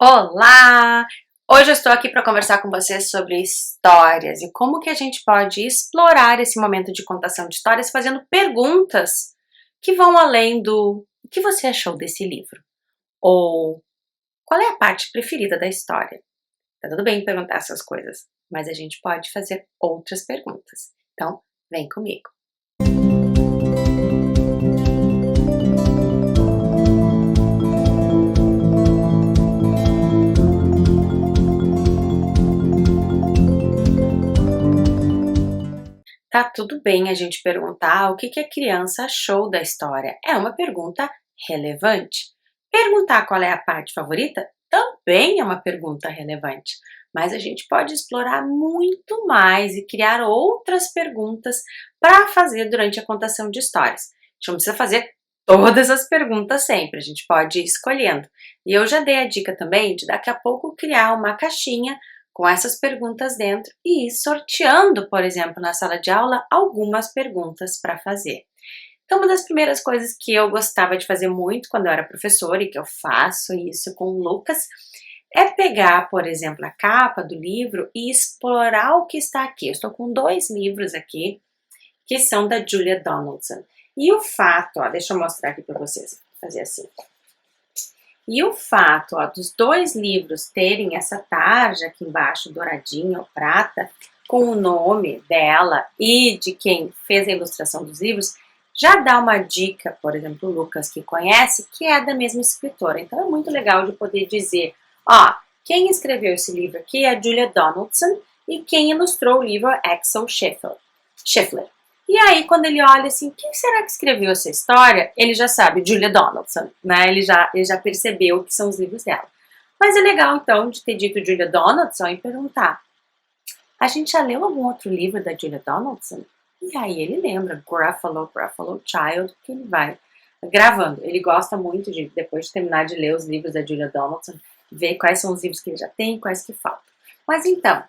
Olá! Hoje eu estou aqui para conversar com vocês sobre histórias e como que a gente pode explorar esse momento de contação de histórias fazendo perguntas que vão além do o que você achou desse livro? Ou qual é a parte preferida da história? Tá tudo bem perguntar essas coisas, mas a gente pode fazer outras perguntas. Então, vem comigo! Tá tudo bem a gente perguntar o que a criança achou da história. É uma pergunta relevante. Perguntar qual é a parte favorita também é uma pergunta relevante. Mas a gente pode explorar muito mais e criar outras perguntas para fazer durante a contação de histórias. A gente não precisa fazer todas as perguntas sempre, a gente pode ir escolhendo. E eu já dei a dica também de daqui a pouco criar uma caixinha com essas perguntas dentro e ir sorteando, por exemplo, na sala de aula, algumas perguntas para fazer. Então, uma das primeiras coisas que eu gostava de fazer muito quando eu era professora, e que eu faço isso com o Lucas, é pegar, por exemplo, a capa do livro e explorar o que está aqui. Eu estou com 2 livros aqui, que são da Julia Donaldson. E o fato, ó, deixa eu mostrar aqui para vocês, vou fazer assim. E o fato dos 2 livros terem essa tarja aqui embaixo, douradinha ou prata, com o nome dela e de quem fez a ilustração dos livros, já dá uma dica, por exemplo, o Lucas que conhece, que é da mesma escritora. Então é muito legal de poder dizer, ó, quem escreveu esse livro aqui é a Julia Donaldson e quem ilustrou o livro é Axel Scheffler. E aí, quando ele olha assim, quem será que escreveu essa história? Ele já sabe, Julia Donaldson, né? Ele já percebeu que são os livros dela. Mas é legal, então, de ter dito Julia Donaldson e perguntar, a gente já leu algum outro livro da Julia Donaldson? E aí ele lembra, Gruffalo Child, que ele vai gravando. Ele gosta muito de, depois de terminar de ler os livros da Julia Donaldson, ver quais são os livros que ele já tem e quais que faltam. Mas então,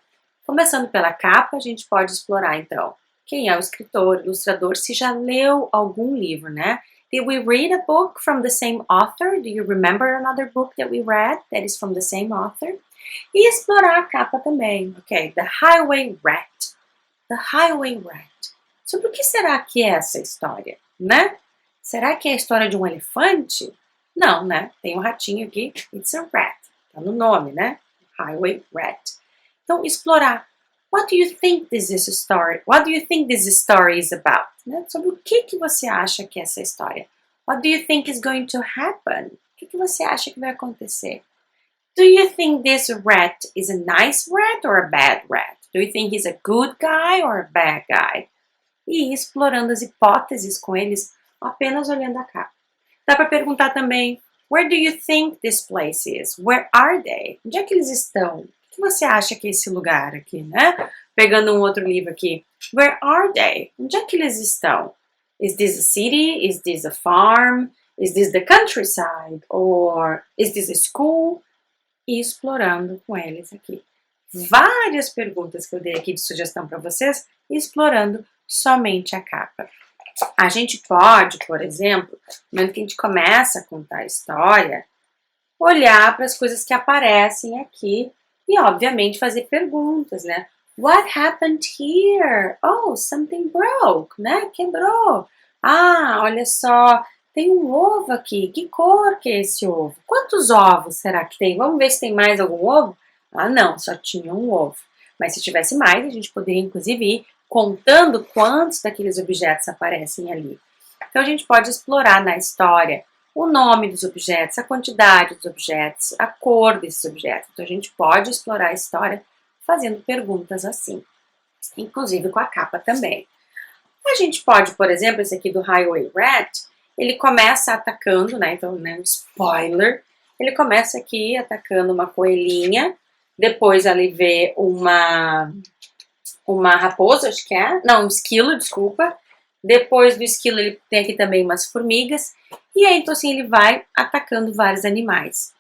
começando pela capa, a gente pode explorar, então, quem é o escritor, ilustrador, se já leu algum livro, né? Did we read a book from the same author? Do you remember another book that we read that is from the same author? E explorar a capa também, ok? The Highway Rat. The Highway Rat. Sobre o que será que é essa história, né? Será que é a história de um elefante? Não, né? Tem um ratinho aqui, it's a rat. Tá no nome, né? Highway Rat. Então, explorar. What do you think this is a story? What do you think this story is about? Né? Sobre o que você acha que é essa história? What do you think is going to happen? O que você acha que vai acontecer? Do you think this rat is a nice rat or a bad rat? Do you think he's a good guy or a bad guy? E ir explorando as hipóteses com eles apenas olhando a capa. Dá para perguntar também, where do you think this place is? Where are they? Onde é que eles estão? O que você acha que é esse lugar aqui, né? Pegando um outro livro aqui. Where are they? Onde é que eles estão? Is this a city? Is this a farm? Is this the countryside? Or is this a school? E explorando com eles aqui. Várias perguntas que eu dei aqui de sugestão para vocês, explorando somente a capa. A gente pode, por exemplo, no momento que a gente começa a contar a história, olhar para as coisas que aparecem aqui e, obviamente, fazer perguntas, né? What happened here? Oh, something broke, né? Quebrou. Ah, olha só, tem um ovo aqui. Que cor que é esse ovo? Quantos ovos será que tem? Vamos ver se tem mais algum ovo? Ah, não, só tinha um ovo. Mas se tivesse mais, a gente poderia, inclusive, ir contando quantos daqueles objetos aparecem ali. Então, a gente pode explorar na história o nome dos objetos, a quantidade dos objetos, a cor desses objetos. Então, a gente pode explorar a história fazendo perguntas assim, inclusive com a capa também. A gente pode, por exemplo, esse aqui do Highway Rat, ele começa atacando, né, então, né, spoiler, ele começa aqui atacando uma coelhinha, depois ali vê uma raposa, acho que é, não, um esquilo, desculpa, depois do esquilo ele tem aqui também umas formigas, e aí então assim ele vai atacando vários animais.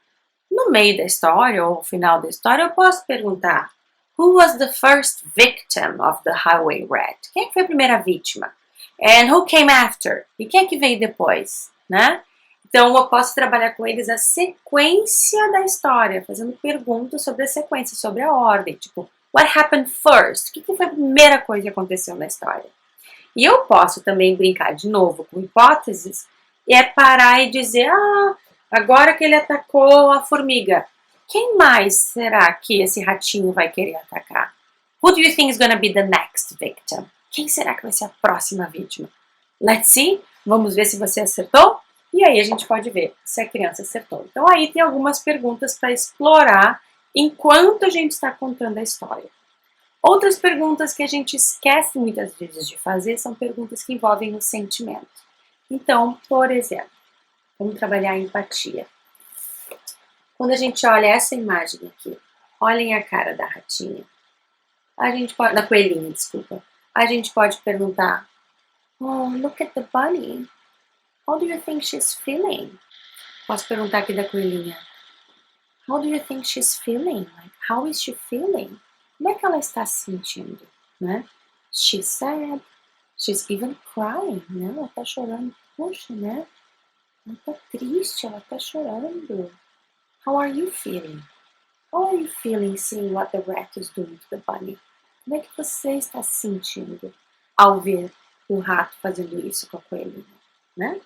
No meio da história, ou no final da história, eu posso perguntar, who was the first victim of the Highway Rat? Quem é que foi a primeira vítima? And who came after? E quem é que veio depois, né? Então eu posso trabalhar com eles a sequência da história, fazendo perguntas sobre a sequência, sobre a ordem, tipo, what happened first? O que foi a primeira coisa que aconteceu na história? E eu posso também brincar de novo com hipóteses, e é parar e dizer, agora que ele atacou a formiga, quem mais será que esse ratinho vai querer atacar? Who do you think is gonna be the next victim? Quem será que vai ser a próxima vítima? Let's see, vamos ver se você acertou? E aí a gente pode ver se a criança acertou. Então aí tem algumas perguntas para explorar enquanto a gente está contando a história. Outras perguntas que a gente esquece muitas vezes de fazer são perguntas que envolvem o sentimento. Então, por exemplo, vamos trabalhar a empatia. Quando a gente olha essa imagem aqui, olhem a cara da ratinha. A gente pode, da coelhinha, desculpa. A gente pode perguntar, oh, look at the bunny. How do you think she's feeling? Posso perguntar aqui da coelhinha. How do you think she's feeling? Like, how is she feeling? Como é que ela está se sentindo, né? She's sad. She's even crying, né? Ela está chorando. Poxa, né? Ela está triste, ela está chorando. How are you feeling? How are you feeling seeing what the rat is doing to the bunny? Como é que você está se sentindo ao ver o rato fazendo isso com a coelhinha, né?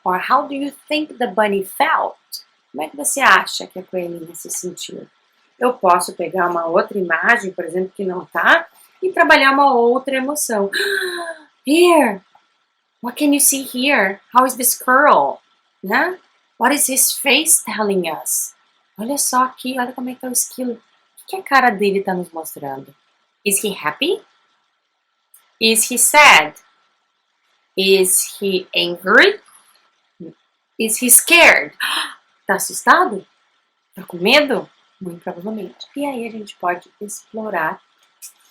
Or how do you think the bunny felt? Como é que você acha que a coelhinha se sentiu? Eu posso pegar uma outra imagem, por exemplo, que não tá, e trabalhar uma outra emoção. Here! What can you see here? How is this curl? Né? What is his face telling us? Olha só aqui, olha como é que tá o esquilo. O que a cara dele está nos mostrando? Is he happy? Is he sad? Is he angry? Is he scared? Tá assustado? Tá com medo? Muito provavelmente. E aí a gente pode explorar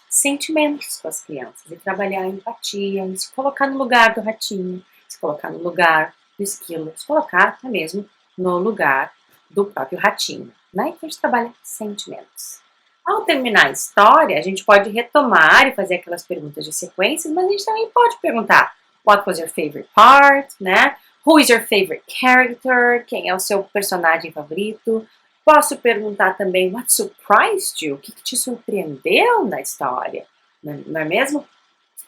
sentimentos com as crianças e trabalhar a empatia, se colocar no lugar do ratinho, se colocar no lugar do esquilo, se colocar até mesmo no lugar do próprio ratinho, né? Então a gente trabalha sentimentos. Ao terminar a história, a gente pode retomar e fazer aquelas perguntas de sequência, mas a gente também pode perguntar what was your favorite part, né? Who is your favorite character? Quem é o seu personagem favorito? Posso perguntar também what surprised you? O que te surpreendeu na história? Não é mesmo?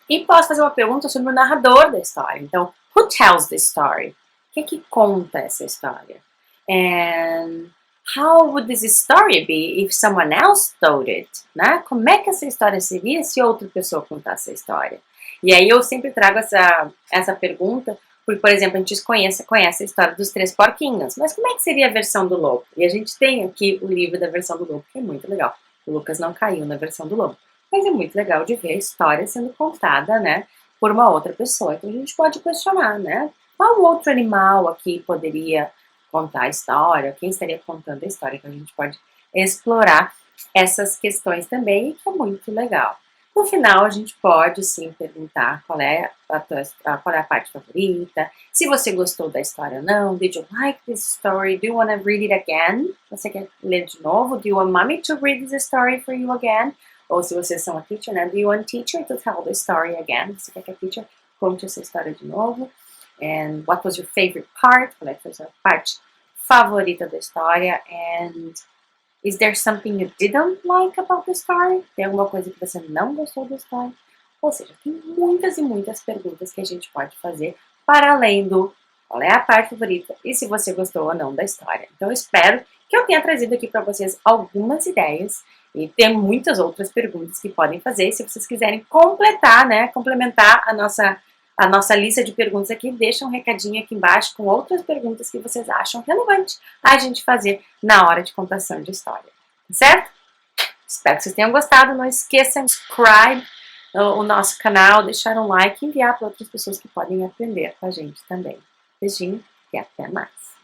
E posso fazer uma pergunta sobre o narrador da história. Então, who tells the story? Quem é que conta essa história? And how would this story be if someone else told it? Né? Como é que essa história seria se outra pessoa contasse a história? E aí eu sempre trago essa pergunta, porque, por exemplo, a gente conhece a história dos três porquinhos, mas como é que seria a versão do lobo? E a gente tem aqui o livro da versão do lobo, que é muito legal. O Lucas não caiu na versão do lobo, mas é muito legal de ver a história sendo contada, né, por uma outra pessoa. Então a gente pode questionar, né, qual outro animal aqui poderia contar a história, quem estaria contando a história, então a gente pode explorar essas questões também, que é muito legal. No final, a gente pode sim perguntar qual é a parte favorita, se você gostou da história ou não, did you like this story, do you want to read it again? Você quer ler de novo? Do you want mommy to read this story for you again? Ou se vocês são a teacher, né? Do you want teacher to tell the story again? Você quer que a teacher conte essa história de novo? And what was your favorite part? Qual é a sua parte favorita da história? And is there something you didn't like about the story? Tem alguma coisa que você não gostou da história? Ou seja, tem muitas e muitas perguntas que a gente pode fazer para além do qual é a parte favorita e se você gostou ou não da história. Então eu espero que eu tenha trazido aqui para vocês algumas ideias e tem muitas outras perguntas que podem fazer. Se vocês quiserem completar, né, complementar a nossa lista de perguntas aqui, deixa um recadinho aqui embaixo com outras perguntas que vocês acham relevante a gente fazer na hora de contação de história, certo? Espero que vocês tenham gostado, não esqueçam de subscribe o nosso canal, deixar um like e enviar para outras pessoas que podem aprender com a gente também. Beijinho e até mais!